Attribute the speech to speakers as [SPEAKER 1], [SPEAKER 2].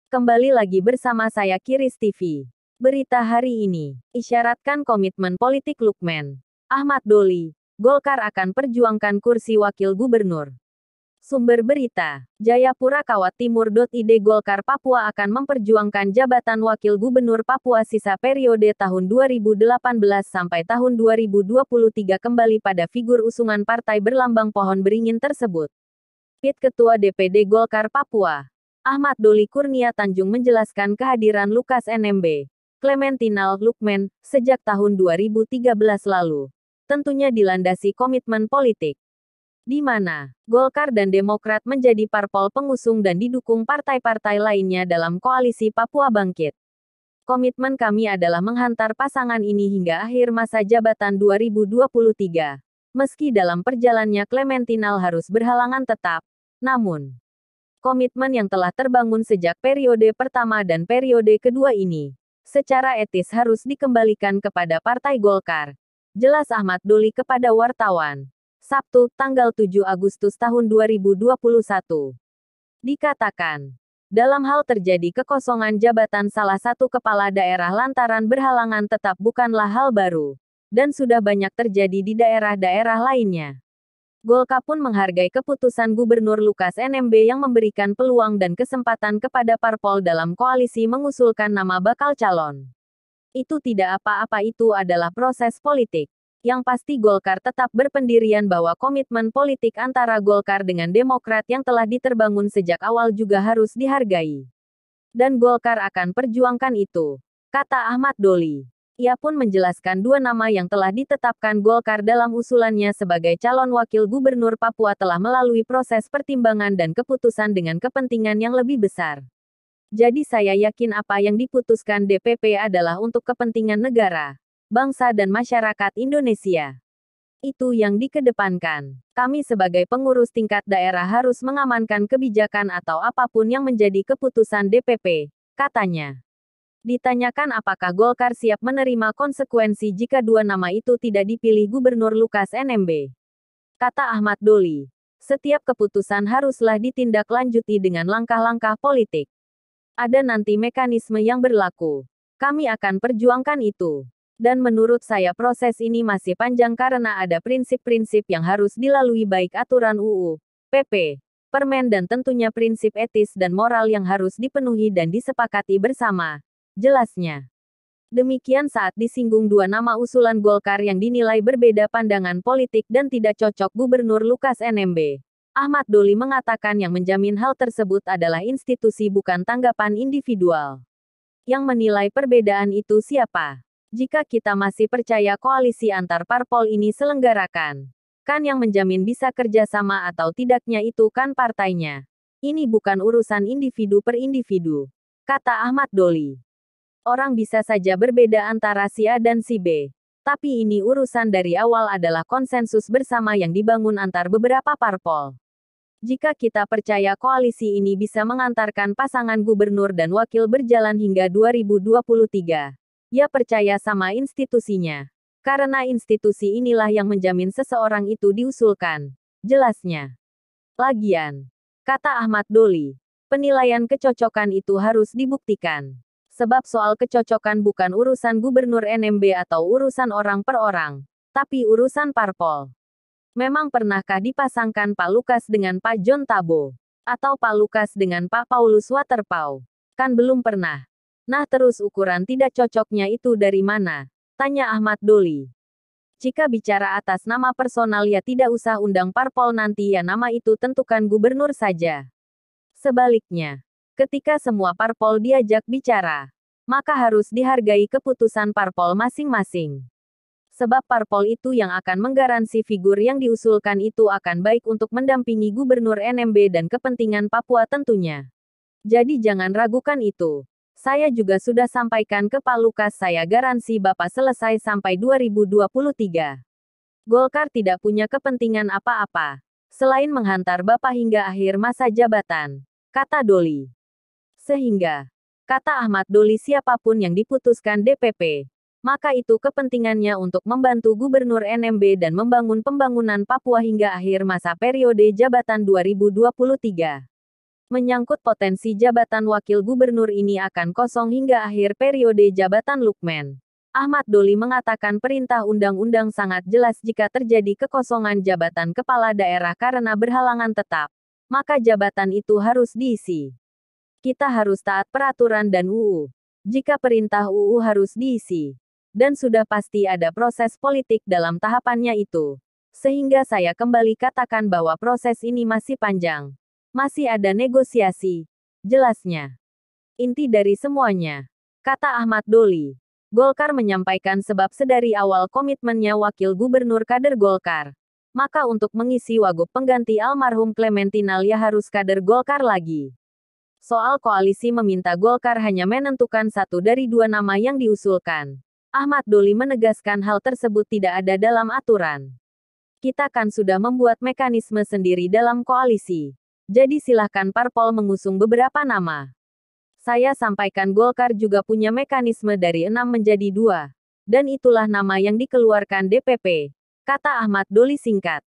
[SPEAKER 1] Kembali lagi bersama saya Kiris TV. Berita hari ini, isyaratkan komitmen politik Lukman. Ahmad Doli, Golkar akan perjuangkan kursi wakil gubernur. Sumber berita, Jayapura Kawat Timur.id Golkar Papua akan memperjuangkan jabatan wakil gubernur Papua sisa periode tahun 2018 sampai tahun 2023 kembali pada figur usungan partai berlambang pohon beringin tersebut. PIT Ketua DPD Golkar Papua, Ahmad Doli Kurnia Tanjung menjelaskan kehadiran Lukas NMB, Clementinal Lukman, sejak tahun 2013 lalu. Tentunya dilandasi komitmen politik, di mana Golkar dan Demokrat menjadi parpol pengusung dan didukung partai-partai lainnya dalam koalisi Papua Bangkit. Komitmen kami adalah menghantar pasangan ini hingga akhir masa jabatan 2023. Meski dalam perjalannya Clementinal harus berhalangan tetap, namun komitmen yang telah terbangun sejak periode pertama dan periode kedua ini, secara etis harus dikembalikan kepada Partai Golkar. Jelas Ahmad Doli kepada wartawan. Sabtu, tanggal 7 Agustus tahun 2021. Dikatakan, dalam hal terjadi kekosongan jabatan salah satu kepala daerah lantaran berhalangan tetap bukanlah hal baru, dan sudah banyak terjadi di daerah-daerah lainnya. Golkar pun menghargai keputusan Gubernur Lukas NMB yang memberikan peluang dan kesempatan kepada parpol dalam koalisi mengusulkan nama bakal calon. Itu tidak apa-apa, itu adalah proses politik. Yang pasti Golkar tetap berpendirian bahwa komitmen politik antara Golkar dengan Demokrat yang telah diterbangun sejak awal juga harus dihargai. Dan Golkar akan perjuangkan itu, kata Ahmad Doli. Ia pun menjelaskan dua nama yang telah ditetapkan Golkar dalam usulannya sebagai calon wakil gubernur Papua telah melalui proses pertimbangan dan keputusan dengan kepentingan yang lebih besar. Jadi saya yakin apa yang diputuskan DPP adalah untuk kepentingan negara, bangsa dan masyarakat Indonesia. Itu yang dikedepankan. Kami sebagai pengurus tingkat daerah harus mengamankan kebijakan atau apapun yang menjadi keputusan DPP, katanya. Ditanyakan apakah Golkar siap menerima konsekuensi jika dua nama itu tidak dipilih Gubernur Lukas NMB. Kata Ahmad Doli, setiap keputusan haruslah ditindaklanjuti dengan langkah-langkah politik. Ada nanti mekanisme yang berlaku. Kami akan perjuangkan itu. Dan menurut saya proses ini masih panjang karena ada prinsip-prinsip yang harus dilalui baik aturan UU, PP, Permen dan tentunya prinsip etis dan moral yang harus dipenuhi dan disepakati bersama. Jelasnya. Demikian saat disinggung dua nama usulan Golkar yang dinilai berbeda pandangan politik dan tidak cocok Gubernur Lukas NMB. Ahmad Doli mengatakan yang menjamin hal tersebut adalah institusi bukan tanggapan individual. Yang menilai perbedaan itu siapa? Jika kita masih percaya koalisi antar parpol ini selenggarakan, kan yang menjamin bisa kerjasama atau tidaknya itu kan partainya. Ini bukan urusan individu per individu, kata Ahmad Doli. Orang bisa saja berbeda antara si A dan si B. Tapi ini urusan dari awal adalah konsensus bersama yang dibangun antar beberapa parpol. Jika kita percaya koalisi ini bisa mengantarkan pasangan gubernur dan wakil berjalan hingga 2023, ya percaya sama institusinya. Karena institusi inilah yang menjamin seseorang itu diusulkan. Jelasnya. Lagian, kata Ahmad Doli, penilaian kecocokan itu harus dibuktikan. Sebab soal kecocokan bukan urusan Gubernur NMB atau urusan orang per orang, tapi urusan parpol. Memang pernahkah dipasangkan Pak Lukas dengan Pak John Tabo? Atau Pak Lukas dengan Pak Paulus Waterpauw? Kan belum pernah. Nah terus ukuran tidak cocoknya itu dari mana? Tanya Ahmad Doli. Jika bicara atas nama personal ya tidak usah undang parpol nanti ya nama itu tentukan gubernur saja. Sebaliknya, ketika semua parpol diajak bicara, maka harus dihargai keputusan parpol masing-masing. Sebab parpol itu yang akan menggaransi figur yang diusulkan itu akan baik untuk mendampingi Gubernur NMB dan kepentingan Papua tentunya. Jadi jangan ragukan itu. Saya juga sudah sampaikan ke Pak Lukas saya garansi Bapak selesai sampai 2023. Golkar tidak punya kepentingan apa-apa, selain menghantar Bapak hingga akhir masa jabatan, kata Doli. Sehingga, kata Ahmad Doli siapapun yang diputuskan DPP, maka itu kepentingannya untuk membantu Gubernur NMB dan membangun pembangunan Papua hingga akhir masa periode jabatan 2023. Menyangkut potensi jabatan wakil gubernur ini akan kosong hingga akhir periode jabatan Lukman. Ahmad Doli mengatakan perintah undang-undang sangat jelas jika terjadi kekosongan jabatan kepala daerah karena berhalangan tetap, maka jabatan itu harus diisi. Kita harus taat peraturan dan UU. Jika perintah UU harus diisi, dan sudah pasti ada proses politik dalam tahapannya itu. Sehingga saya kembali katakan bahwa proses ini masih panjang. Masih ada negosiasi. Jelasnya. Inti dari semuanya, kata Ahmad Doli. Golkar menyampaikan sebab sedari awal komitmennya wakil gubernur kader Golkar. Maka untuk mengisi wagub pengganti almarhum Clementina Lia harus kader Golkar lagi. Soal koalisi meminta Golkar hanya menentukan satu dari dua nama yang diusulkan. Ahmad Doli menegaskan hal tersebut tidak ada dalam aturan. Kita kan sudah membuat mekanisme sendiri dalam koalisi. Jadi silahkan parpol mengusung beberapa nama. Saya sampaikan Golkar juga punya mekanisme dari 6 menjadi 2. Dan itulah nama yang dikeluarkan DPP, kata Ahmad Doli singkat.